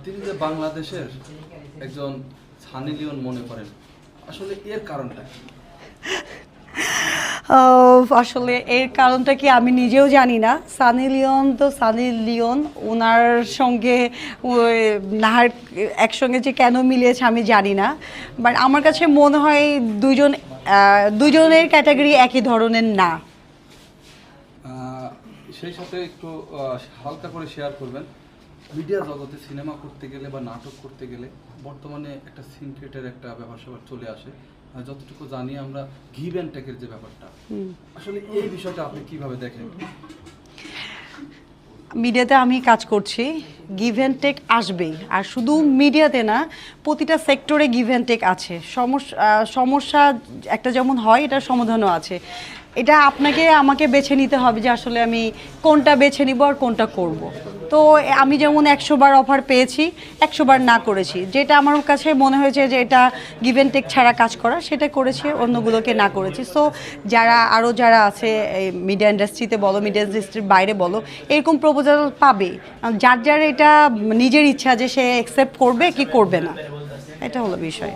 তিনি যে বাংলাদেশের একজন সানি লিওন মনে করেন, আসলে এর কারণটা কি? আসলে এর কারণটা কি আমি নিজেও জানি না। সানি লিওন তো সানি লিওন, ওনার সঙ্গে ওই নাহার একসঙ্গে যে কেন মিলিয়েছে আমি জানি না। বাট আমার কাছে মনে হয় দুজনের ক্যাটাগরি একই ধরনের না। সেই সাথে একটু হালকা করে শেয়ার করবেন, মিডিয়া জগতে সিনেমা করতে গেলে বা নাটক করতে গেলে বর্তমানে একটা সিনক্রেটের একটা ব্যাপার স্যাপার চলে আসে। যতটুকু জানি আমরা গিভ অ্যান্ড টেকের যে ব্যাপারটা, আসলে এই বিষয়টা আপনি কিভাবে দেখেন? মিডিয়াতে আমি কাজ করছি, গিভ অ্যান্ড টেক আসবেই। আর শুধু মিডিয়াতে না, প্রতিটা সেক্টরে গিভ অ্যান্ড টেক আছে। সমস্যা একটা যেমন হয়, এটার সমাধানও আছে। এটা আপনাকে আমাকে বেছে নিতে হবে যে আসলে আমি কোনটা বেছে নিব আর কোনটা করব। তো আমি যেমন 100 বার অফার পেয়েছি, 100 বার না করেছি। যেটা আমার কাছে মনে হয়েছে যে এটা গিভ অ্যান্ড টেক ছাড়া কাজ করা, সেটা করেছি, অন্যগুলোকে না করেছি। সো যারা আছে এই মিডিয়া ইন্ডাস্ট্রিতে বলো, মিডিয়া ইন্ডাস্ট্রির বাইরে বলো, এরকম প্রপোজাল পাবে। যার এটা নিজের ইচ্ছা যে সে অ্যাকসেপ্ট করবে কি করবে না, এটা হলো বিষয়।